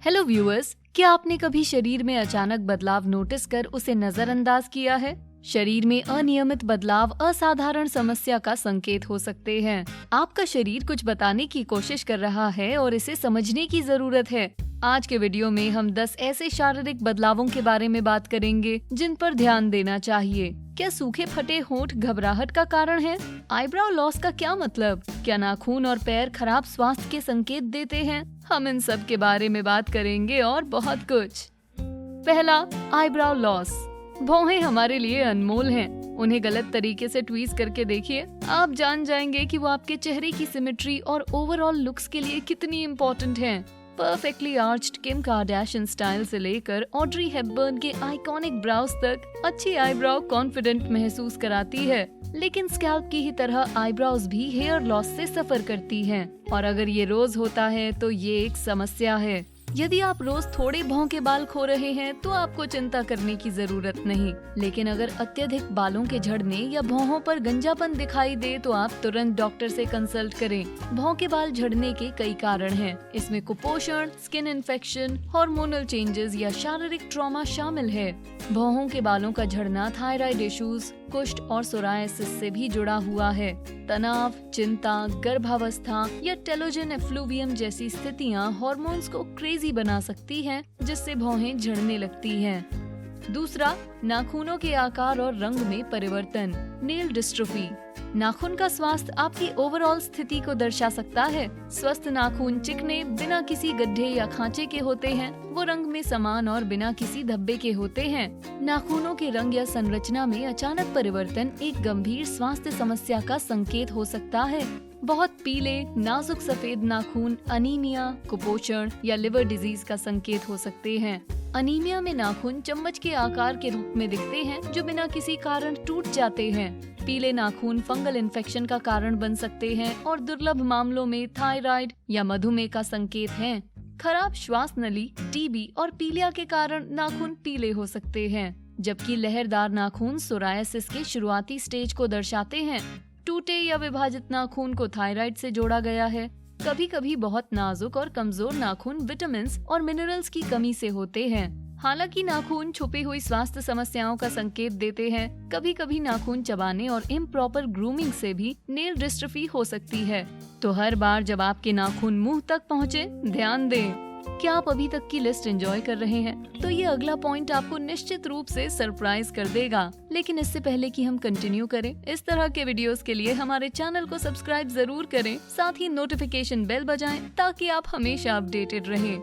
Hello viewers, क्या आपने कभी शरीर में अचानक बदलाव नोटिस कर उसे नजरअंदाज किया है? शरीर में अनियमित बदलाव असाधारण समस्या का संकेत हो सकते हैं। आपका शरीर कुछ बताने की कोशिश कर रहा है और इसे समझने की जरूरत है। आज के वीडियो में हम 10 ऐसे शारीरिक बदलावों के बारे में बात करेंगे जिन पर ध्यान देना चाहिए। क्या सूखे फटे होंठ घबराहट का कारण है? आईब्राउ लॉस का क्या मतलब? क्या नाखून और पैर खराब स्वास्थ्य के संकेत देते हैं? हम इन सब के बारे में बात करेंगे और बहुत कुछ। पहला, आईब्राउ लॉस। भौहें हमारे लिए अनमोल हैं। उन्हें गलत तरीके से ट्वीज करके देखिए, आप जान जाएंगे कि वो आपके चेहरे की सिमेट्री और ओवरऑल लुक्स के लिए कितनी इम्पोर्टेंट हैं। Perfectly arched Kim Kardashian style से लेकर ऑड्री हेपबर्न के आइकॉनिक ब्राउज तक अच्छी आईब्राउ कॉन्फिडेंट महसूस कराती है। लेकिन स्कैल्प की ही तरह आईब्राउज भी हेयर लॉस से सफर करती हैं, और अगर ये रोज होता है तो ये एक समस्या है। यदि आप रोज थोड़े भौं के बाल खो रहे हैं तो आपको चिंता करने की जरूरत नहीं, लेकिन अगर अत्यधिक बालों के झड़ने या भौहों पर गंजापन दिखाई दे तो आप तुरंत डॉक्टर से कंसल्ट करें। भौं के बाल झड़ने के कई कारण हैं। इसमें कुपोषण, स्किन इन्फेक्शन, हार्मोनल चेंजेस या शारीरिक ट्रॉमा शामिल है। भौहों के बालों का झड़ना थायराइड इश्यूज, कुष्ठ और सोरायसिस से भी जुड़ा हुआ है। तनाव, चिंता, गर्भावस्था या टेलोजन एफ्लूवियम जैसी स्थितियां हार्मोन्स को क्रेजी बना सकती हैं, जिससे भौहें झड़ने लगती हैं। दूसरा, नाखूनों के आकार और रंग में परिवर्तन, नेल डिस्ट्रोफी। नाखून का स्वास्थ्य आपकी ओवरऑल स्थिति को दर्शा सकता है। स्वस्थ नाखून चिकने, बिना किसी गड्ढे या खांचे के होते हैं। वो रंग में समान और बिना किसी धब्बे के होते हैं। नाखूनों के रंग या संरचना में अचानक परिवर्तन एक गंभीर स्वास्थ्य समस्या का संकेत हो सकता है। बहुत पीले, नाजुक सफेद नाखून अनीमिया, कुपोषण या लिवर डिजीज का संकेत हो सकते हैं। अनीमिया में नाखून चम्मच के आकार के रूप में दिखते हैं, जो बिना किसी कारण टूट जाते हैं। पीले नाखून फंगल इन्फेक्शन का कारण बन सकते हैं और दुर्लभ मामलों में थायराइड या मधुमेह का संकेत हैं। खराब श्वास नली, टीबी और पीलिया के कारण नाखून पीले हो सकते हैं, जबकि लहरदार नाखून सोरायसिस के शुरुआती स्टेज को दर्शाते हैं। टूटे या विभाजित नाखून को थायराइड से जोड़ा गया है। कभी कभी बहुत नाजुक और कमजोर नाखून विटामिन्स और मिनरल्स की कमी से होते हैं। हालांकि नाखून छुपी हुई स्वास्थ्य समस्याओं का संकेत देते हैं। कभी कभी नाखून चबाने और इम्प्रॉपर ग्रूमिंग से भी नेल डिस्ट्रॉफी हो सकती है। तो हर बार जब आपके नाखून मुंह तक पहुँचे, ध्यान दें। क्या आप अभी तक की लिस्ट एंजॉय कर रहे हैं? तो ये अगला पॉइंट आपको निश्चित रूप से सरप्राइज कर देगा। लेकिन इससे पहले कि हम कंटिन्यू करें, इस तरह के वीडियोस के लिए हमारे चैनल को सब्सक्राइब जरूर करें, साथ ही नोटिफिकेशन बेल बजाएं ताकि आप हमेशा अपडेटेड रहें।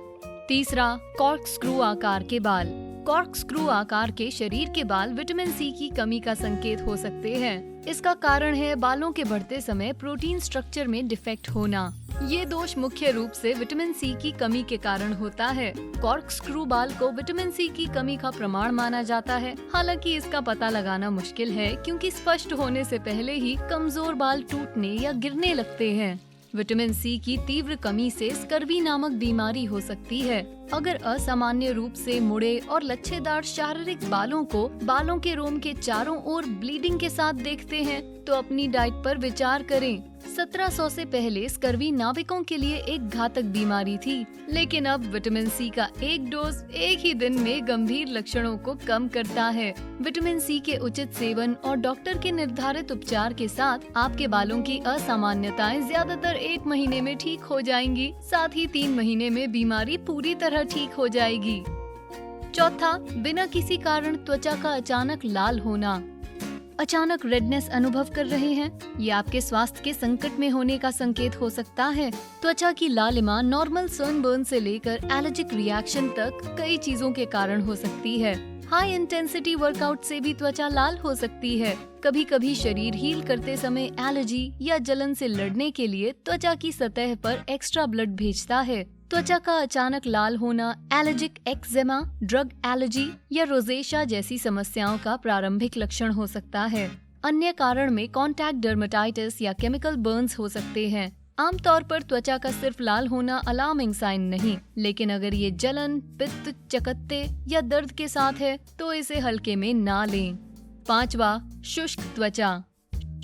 तीसरा, कॉर्क स्क्रू आकार के बाल। कॉर्क स्क्रू आकार के शरीर के बाल विटामिन सी की कमी का संकेत हो सकते हैं। इसका कारण है बालों के बढ़ते समय प्रोटीन स्ट्रक्चर में डिफेक्ट होना। ये दोष मुख्य रूप से विटामिन सी की कमी के कारण होता है। कॉर्क स्क्रू बाल को विटामिन सी की कमी का प्रमाण माना जाता है। हालांकि इसका पता लगाना मुश्किल है, क्योंकि स्पष्ट होने से पहले ही कमजोर बाल टूटने या गिरने लगते हैं। विटामिन सी की तीव्र कमी से स्कर्वी नामक बीमारी हो सकती है। अगर असामान्य रूप से मुड़े और लच्छेदार शारीरिक बालों को बालों के रोम के चारों ओर ब्लीडिंग के साथ देखते हैं तो अपनी डाइट पर विचार करें। 1700 से पहले स्कर्वी नाविकों के लिए एक घातक बीमारी थी, लेकिन अब विटामिन सी का एक डोज एक ही दिन में गंभीर लक्षणों को कम करता है। विटामिन सी के उचित सेवन और डॉक्टर के निर्धारित उपचार के साथ आपके बालों की असामान्यताएं ज्यादातर 1 महीने में ठीक हो जाएंगी। साथ ही 3 महीने में बीमारी पूरी तरह ठीक हो जाएगी। चौथा, बिना किसी कारण त्वचा का अचानक लाल होना। अचानक रेडनेस अनुभव कर रहे हैं? ये आपके स्वास्थ्य के संकट में होने का संकेत हो सकता है। त्वचा की लालिमा नॉर्मल सनबर्न से लेकर एलर्जिक रिएक्शन तक कई चीजों के कारण हो सकती है। हाई इंटेंसिटी वर्कआउट से भी त्वचा लाल हो सकती है। कभी कभी शरीर हील करते समय एलर्जी या जलन से लड़ने के लिए त्वचा की सतह पर एक्स्ट्रा ब्लड भेजता है। त्वचा का अचानक लाल होना एलर्जिक एक्जेमा, ड्रग एलर्जी या रोजेशा जैसी समस्याओं का प्रारंभिक लक्षण हो सकता है। अन्य कारण में कॉन्टैक्ट डर्मेटाइटिस या केमिकल बर्न्स हो सकते हैं। आमतौर पर त्वचा का सिर्फ लाल होना अलार्मिंग साइन नहीं, लेकिन अगर ये जलन, पित्त, चकत्ते या दर्द के साथ है तो इसे हल्के में ना लें। 5वां, शुष्क त्वचा।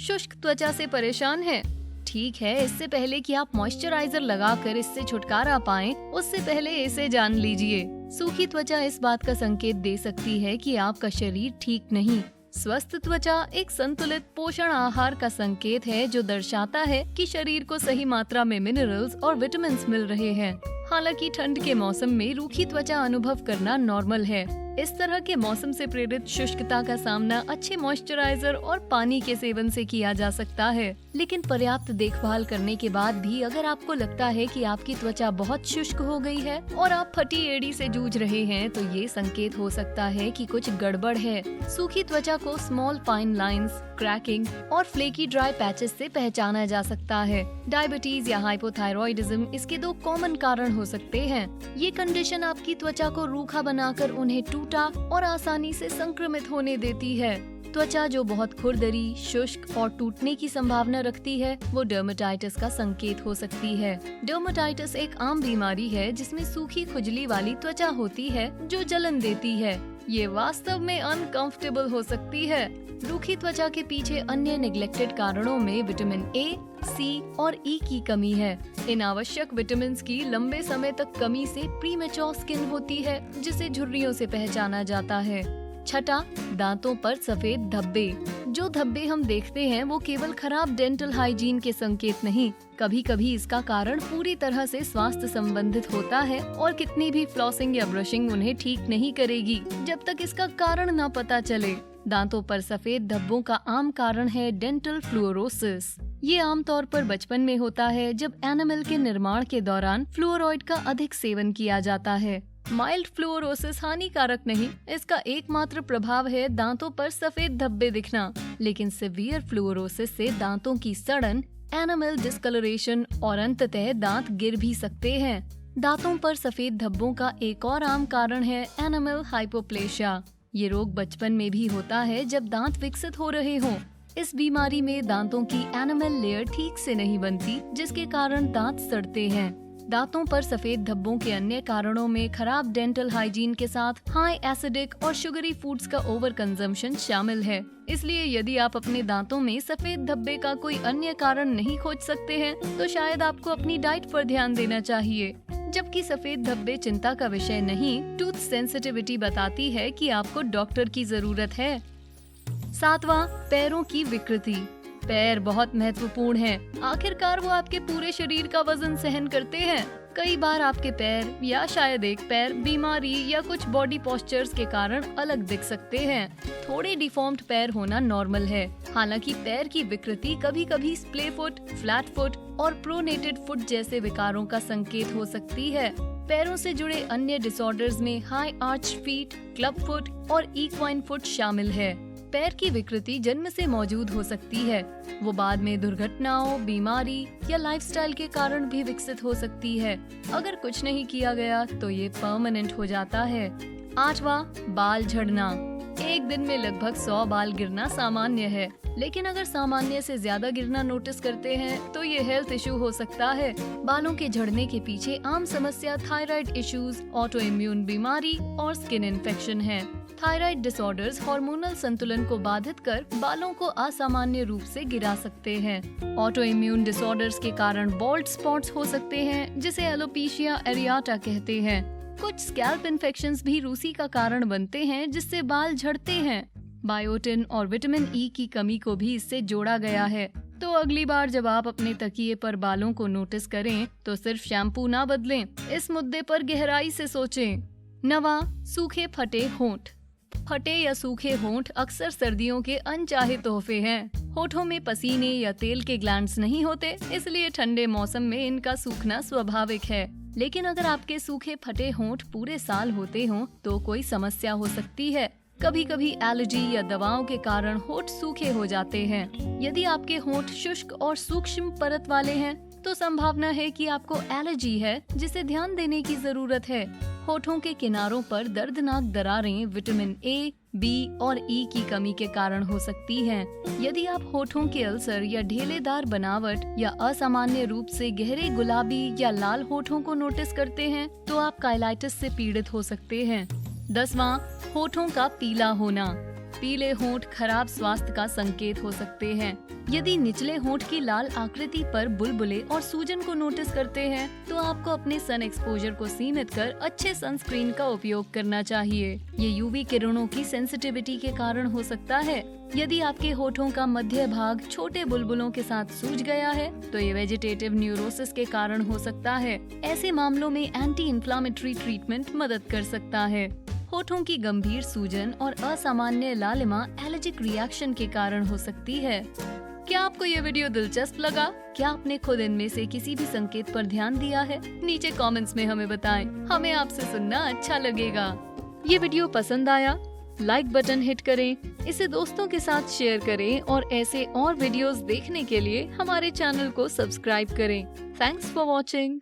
शुष्क त्वचा से परेशान है? ठीक है, इससे पहले कि आप मॉइस्चराइजर लगाकर इससे छुटकारा पाएं, उससे पहले इसे जान लीजिए। सूखी त्वचा इस बात का संकेत दे सकती है कि आपका शरीर ठीक नहीं। स्वस्थ त्वचा एक संतुलित पोषण आहार का संकेत है जो दर्शाता है कि शरीर को सही मात्रा में मिनरल्स और विटामिन मिल रहे हैं। हालांकि ठंड के मौसम में रूखी त्वचा अनुभव करना नॉर्मल है। इस तरह के मौसम से प्रेरित शुष्कता का सामना अच्छे मॉइस्चराइजर और पानी के सेवन से किया जा सकता है। लेकिन पर्याप्त देखभाल करने के बाद भी अगर आपको लगता है कि आपकी त्वचा बहुत शुष्क हो गई है और आप फटी एड़ी से जूझ रहे हैं, तो ये संकेत हो सकता है कि कुछ गड़बड़ है। सूखी त्वचा को स्मॉल फाइन लाइंस, क्रैकिंग और फ्लेकी ड्राई पैचेस से पहचाना जा सकता है। डायबिटीज या हाइपोथायरॉयडिज्म इसके 2 कॉमन कारण हो सकते हैं। ये कंडीशन आपकी त्वचा को रूखा बनाकर उन्हें टूटा और आसानी से संक्रमित होने देती है। त्वचा जो बहुत खुरदरी, शुष्क और टूटने की संभावना रखती है, वो डर्मेटाइटिस का संकेत हो सकती है। डर्मेटाइटिस एक आम बीमारी है जिसमें सूखी खुजली वाली त्वचा होती है जो जलन देती है। ये वास्तव में अनकंफर्टेबल हो सकती है। रूखी त्वचा के पीछे अन्य निग्लेक्टेड कारणों में विटामिन ए, सी और ई की कमी है। इन आवश्यक विटामिन की लंबे समय तक कमी से प्रीमेच्योर स्किन होती है, जिसे झुर्रियों से पहचाना जाता है। छठा, दांतों पर सफेद धब्बे। जो धब्बे हम देखते हैं वो केवल खराब डेंटल हाइजीन के संकेत नहीं, कभी कभी इसका कारण पूरी तरह से स्वास्थ्य संबंधित होता है और कितनी भी फ्लॉसिंग या ब्रशिंग उन्हें ठीक नहीं करेगी जब तक इसका कारण न पता चले। दांतों पर सफेद धब्बों का आम कारण है डेंटल फ्लोरोसिस। ये आमतौर पर बचपन में होता है जब एनामल के निर्माण के दौरान फ्लोराइड का अधिक सेवन किया जाता है। माइल्ड फ्लोरोसिस हानिकारक नहीं, इसका एकमात्र प्रभाव है दांतों पर सफेद धब्बे दिखना। लेकिन सिवियर फ्लोरोसिस से दांतों की सड़न, एनामल डिस्कलरेशन और अंततः दांत गिर भी सकते हैं। दांतों पर सफेद धब्बों का एक और आम कारण है एनामल हाइपोप्लेशिया। ये रोग बचपन में भी होता है जब दांत विकसित हो रहे हों। इस बीमारी में दांतों की एनामल लेयर ठीक से नहीं बनती, जिसके कारण दांत सड़ते हैं। दांतों पर सफेद धब्बों के अन्य कारणों में खराब डेंटल हाइजीन के साथ हाई एसिडिक और शुगरी फूड्स का ओवर कंजम्पशन शामिल है। इसलिए यदि आप अपने दांतों में सफेद धब्बे का कोई अन्य कारण नहीं खोज सकते हैं, तो शायद आपको अपनी डाइट पर ध्यान देना चाहिए। जबकि सफेद धब्बे चिंता का विषय नहीं, टूथ सेंसिटिविटी बताती है कि आपको डॉक्टर की जरूरत है। 7वां, पैरों की विकृति। पैर बहुत महत्वपूर्ण हैं। आखिरकार वो आपके पूरे शरीर का वजन सहन करते हैं। कई बार आपके पैर या शायद एक पैर बीमारी या कुछ बॉडी पोस्चर्स के कारण अलग दिख सकते हैं। थोड़े डिफॉर्म्ड पैर होना नॉर्मल है। हालांकि पैर की विकृति कभी कभी स्प्ले फुट, फ्लैट फुट और प्रोनेटेड फुट जैसे विकारों का संकेत हो सकती है। पैरों से जुड़े अन्य डिसऑर्डर्स में high arch feet, club foot और इक्वाइन फुट शामिल है। पैर की विकृति जन्म से मौजूद हो सकती है। वो बाद में दुर्घटनाओं, बीमारी या लाइफस्टाइल के कारण भी विकसित हो सकती है। अगर कुछ नहीं किया गया तो ये परमानेंट हो जाता है। 8वां, बाल झड़ना। एक दिन में लगभग 100 बाल गिरना सामान्य है, लेकिन अगर सामान्य से ज्यादा गिरना नोटिस करते हैं तो ये हेल्थ इशू हो सकता है। बालों के झड़ने के पीछे आम समस्या थायराइड इश्यूज, ऑटो इम्यून बीमारी और स्किन इन्फेक्शन है। थायराइड डिसऑर्डर्स हार्मोनल संतुलन को बाधित कर बालों को असामान्य रूप से गिरा सकते हैं। ऑटो इम्यून डिसऑर्डर्स के कारण बॉल्ड स्पॉट्स हो सकते हैं, जिसे एलोपेशिया एरियाटा कहते हैं। कुछ स्कैल्प इन्फेक्शंस भी रूसी का कारण बनते हैं, जिससे बाल झड़ते हैं। बायोटिन और विटामिन ई की कमी को भी इससे जोड़ा गया है। तो अगली बार जब आप अपने तकिए पर बालों को नोटिस करें तो सिर्फ शैम्पू ना बदलें, इस मुद्दे पर गहराई से सोचें। 9वां, सूखे फटे होंठ। फटे या सूखे होंठ अक्सर सर्दियों के अनचाहे तोहफे हैं। होठों में पसीने या तेल के ग्लैंड्स नहीं होते, इसलिए ठंडे मौसम में इनका सूखना स्वाभाविक है। लेकिन अगर आपके सूखे फटे होंठ पूरे साल होते हों तो कोई समस्या हो सकती है। कभी कभी एलर्जी या दवाओं के कारण होठ सूखे हो जाते हैं। यदि आपके होठ शुष्क और सूक्ष्म परत वाले हैं तो संभावना है कि आपको एलर्जी है, जिसे ध्यान देने की जरूरत है। होठों के किनारों पर दर्दनाक दरारें विटामिन ए, बी और ई की कमी के कारण हो सकती हैं। यदि आप होठों के अल्सर या ढेलेदार बनावट या असामान्य रूप से गहरे गुलाबी या लाल होठों को नोटिस करते हैं तो आप काइलाइटिस से पीड़ित हो सकते हैं। 10वां, होठों का पीला होना। पीले होंठ खराब स्वास्थ्य का संकेत हो सकते हैं। यदि निचले होंठ की लाल आकृति पर बुलबुले और सूजन को नोटिस करते हैं, तो आपको अपने सन एक्सपोजर को सीमित कर अच्छे सनस्क्रीन का उपयोग करना चाहिए। ये यूवी किरणों की सेंसिटिविटी के कारण हो सकता है। यदि आपके होठों का मध्य भाग छोटे बुलबुलों के साथ सूज गया है, तो ये वेजिटेटिव न्यूरोसिस के कारण हो सकता है। ऐसे मामलों में एंटी इन्फ्लामेटरी ट्रीटमेंट मदद कर सकता है। होठों की गंभीर सूजन और असामान्य लालिमा एलर्जिक रिएक्शन के कारण हो सकती है। क्या आपको ये वीडियो दिलचस्प लगा? क्या आपने खुद इनमें से किसी भी संकेत पर ध्यान दिया है? नीचे कमेंट्स में हमें बताएं। हमें आपसे सुनना अच्छा लगेगा। ये वीडियो पसंद आया? लाइक बटन हिट करें, इसे दोस्तों के साथ शेयर करें और ऐसे और वीडियोस देखने के लिए हमारे चैनल को सब्सक्राइब करें। Thanks for watching.